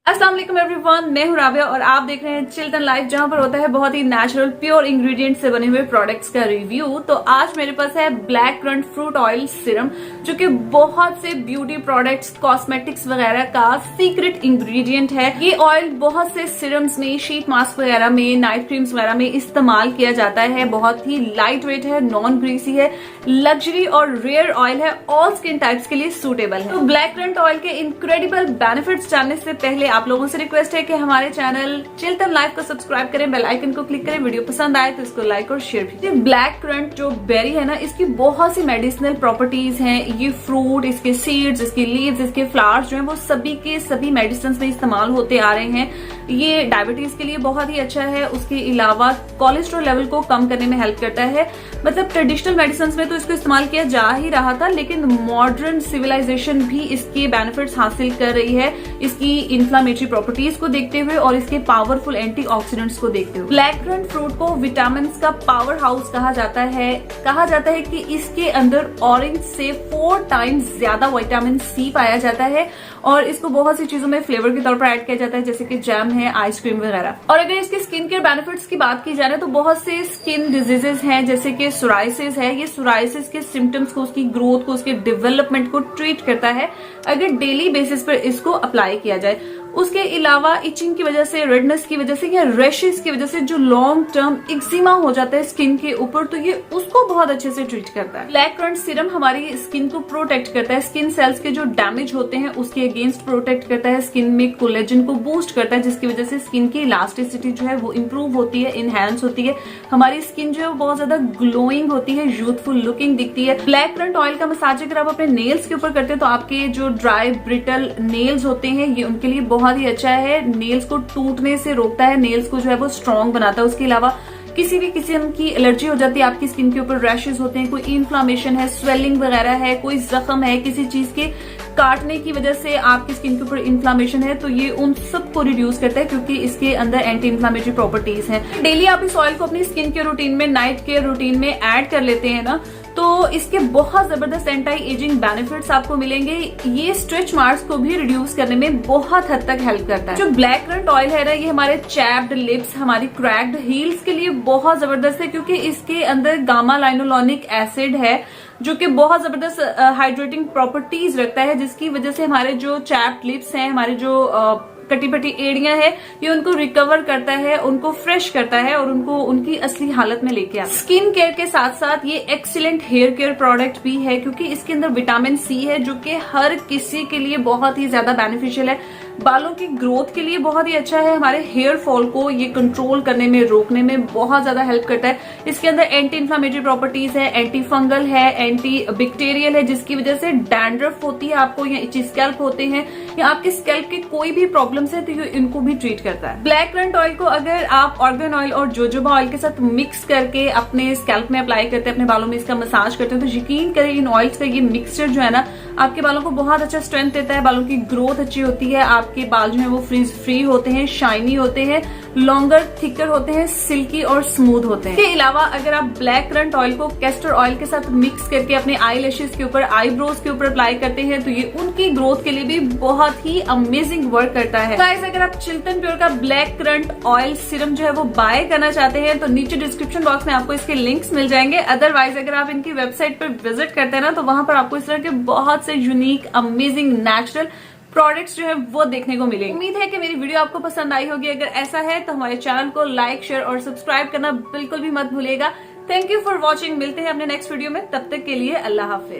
अस्सलाम वालेकुम एवरीवन, मैं हूं राबिया और आप देख रहे हैं चिल्टन लाइफ, जहां पर होता है बहुत ही नेचुरल प्योर इंग्रेडिएंट्स से बने हुए प्रोडक्ट्स का रिव्यू। तो आज मेरे पास है black currant fruit oil serum, जो कि बहुत से ब्यूटी प्रोडक्ट्स, कॉस्मेटिक्स वगैरह का सीक्रेट इंग्रेडिएंट है। ये ऑयल बहुत से सीरम्स में, शीट मास्क वगैरह में, नाइट क्रीम्स वगैरह में इस्तेमाल किया जाता है। बहुत ही लाइट वेट है, नॉन ग्रीसी है, लग्जरी और रेयर ऑयल है, ऑल स्किन टाइप्स के लिए सूटेबल है। तो ब्लैक करंट ऑयल के इनक्रेडिबल बेनिफिट्स जानने से पहले आप लोगों से रिक्वेस्ट है कि हमारे चैनल चिल्टन लाइफ को सब्सक्राइब करें, बेल आइकन को क्लिक करें। वीडियो पसंद आए तो इसको लाइक और शेयर भी। ब्लैक करंट जो बेरी है ना, इसकी बहुत सी मेडिसिनल प्रॉपर्टीज हैं। ये फ्रूट, इसके सीड्स, इसके लीव्स, इसके फ्लावर्स जो हैं वो सभी के सभी मेडिसिन में इस्तेमाल होते आ रहे हैं। ये डायबिटीज के लिए बहुत ही अच्छा है। उसके अलावा कोलेस्ट्रॉल लेवल को कम करने में हेल्प करता है। मतलब ट्रेडिशनल मेडिसिन में तो इसको इस्तेमाल किया जा ही रहा था, लेकिन मॉडर्न सिविलाइजेशन भी इसके बेनिफिट्स हासिल कर रही है, इसकी इन्फ्लामेटरी प्रॉपर्टीज को देखते हुए और इसके पावरफुल एंटीऑक्सीडेंट्स को देखते हुए। ब्लैक करंट फ्रूट को विटामिन का पावर हाउस कहा जाता है। कहा जाता है कि इसके अंदर ऑरेंज से 4 टाइम्स ज्यादा विटामिन सी पाया जाता है और इसको बहुत सी चीजों में फ्लेवर के तौर पर ऐड किया जाता है, जैसे कि जैम है, आइसक्रीम वगैरह। और अगर इसके स्किन केयर बेनिफिट्स की बात की जाए तो बहुत से स्किन डिजीजेस हैं, जैसे कि सोराइसिस है। ये सोराइसिस के सिम्टम्स को, उसकी ग्रोथ को, उसके डेवलपमेंट को ट्रीट करता है अगर डेली बेसिस पर इसको अप्लाई किया जाए। उसके अलावा इचिंग की वजह से, रेडनेस की वजह से या रैशेस की वजह से जो लॉन्ग टर्म एक्जिमा हो जाता है स्किन के ऊपर, तो ये उसको बहुत अच्छे से ट्रीट करता है। ब्लैक करंट सीरम हमारी स्किन को प्रोटेक्ट करता है। स्किन सेल्स के जो डैमेज होते हैं उसके अगेंस्ट प्रोटेक्ट करता है। स्किन में कोलेजन को बूस्ट करता है, जिसकी वजह से स्किन की इलास्टिसिटी जो है वो इम्प्रूव होती है, इनहेंस होती है। हमारी स्किन जो है वो बहुत ज्यादा ग्लोइंग होती है, यूथफुल लुकिंग दिखती है। ब्लैक करंट ऑयल का मसाज अगर आप अपने नेल्स के ऊपर करते हैं तो आपके जो ड्राई ब्रिटल नेल्स होते हैं ये उनके लिए बहुत ही अच्छा है। नेल्स को टूटने से रोकता है, नेल्स को जो है वो स्ट्रॉन्ग बनाता है। उसके अलावा किसी भी किस्म की एलर्जी हो जाती है आपकी स्किन के ऊपर, रैशेस होते हैं, कोई इन्फ्लामेशन है, स्वेलिंग वगैरह है, कोई जख्म है, किसी चीज के काटने की वजह से आपकी स्किन के ऊपर इन्फ्लामेशन है, तो ये उन सब को रिड्यूस करता है क्योंकि इसके अंदर एंटी इन्फ्लामेटरी प्रॉपर्टीज हैं। डेली आप इस ऑयल को अपनी स्किन केयर रूटीन में, नाइट केयर रूटीन में ऐड कर लेते हैं ना, तो इसके बहुत जबरदस्त एंटी एजिंग बेनिफिट्स आपको मिलेंगे। ये स्ट्रेच मार्क्स को भी रिड्यूस करने में बहुत हद तक हेल्प करता है। जो ब्लैक करंट ऑयल है ना, ये हमारे चैप्ड लिप्स, हमारी क्रैक्ड हील्स के लिए बहुत जबरदस्त है, क्योंकि इसके अंदर गामा लाइनोलॉनिक एसिड है जो कि बहुत जबरदस्त हाइड्रेटिंग प्रॉपर्टीज रखता है, जिसकी वजह से हमारे जो चैप्ड लिप्स हैं, हमारे जो कटी पटी एड़ियां हैं, ये उनको रिकवर करता है, उनको फ्रेश करता है और उनको उनकी असली हालत में लेके आता है। स्किन केयर के साथ साथ ये एक्सीलेंट हेयर केयर प्रोडक्ट भी है, क्योंकि इसके अंदर विटामिन सी है जो कि हर किसी के लिए बहुत ही ज्यादा बेनिफिशियल है। बालों की ग्रोथ के लिए बहुत ही अच्छा है। हमारे हेयर फॉल को ये कंट्रोल करने में, रोकने में बहुत ज्यादा हेल्प करता है। इसके अंदर एंटी इन्फ्लामेटरी प्रॉपर्टीज है, एंटी फंगल है, एंटी बैक्टीरियल है, जिसकी वजह से डैंड्रफ होती है आपको, या इची स्कैल्प होते हैं, या आपके स्कैल्प के कोई भी प्रॉब्लम्स है तो ये इनको भी ट्रीट करता है। ब्लैक करंट ऑयल को अगर आप ऑर्गन ऑयल और जोजोबा ऑयल के साथ मिक्स करके अपने स्कैल्प में अप्लाई करते हैं, अपने बालों में इसका मसाज करते हैं, तो यकीन करें इन ऑयल्स का ये मिक्सचर जो है ना, आपके बालों को बहुत अच्छा स्ट्रेंथ देता है। बालों की ग्रोथ अच्छी होती है, आपके बाल जो है वो फ्रीज फ्री होते हैं, शाइनी होते हैं, लॉन्गर थिकर होते हैं, सिल्की और स्मूथ होते हैं। इसके अलावा अगर आप ब्लैक करंट ऑयल को कैस्टर ऑयल के साथ मिक्स करके अपने आई लैशेस के ऊपर, आईब्रोज के ऊपर अप्लाई करते हैं, तो ये उनकी ग्रोथ के लिए भी बहुत ही अमेजिंग वर्क करता है। गाइस, अगर आप चिल्टन प्योर का ब्लैक करंट ऑयल सीरम जो है वो बाय करना चाहते हैं तो नीचे डिस्क्रिप्शन बॉक्स में आपको इसके लिंक्स मिल जाएंगे। अदरवाइज अगर आप इनकी वेबसाइट पर विजिट करते हैं ना, तो वहां पर आपको इस तरह के बहुत से यूनिक, अमेजिंग, नेचुरल प्रोडक्ट्स जो है वो देखने को मिलेंगे। उम्मीद है कि मेरी वीडियो आपको पसंद आई होगी। अगर ऐसा है तो हमारे चैनल को लाइक, शेयर और सब्सक्राइब करना बिल्कुल भी मत भूलिएगा। Thank you for watching. मिलते हैं अपने नेक्स्ट वीडियो में, तब तक के लिए अल्लाह हाफिज।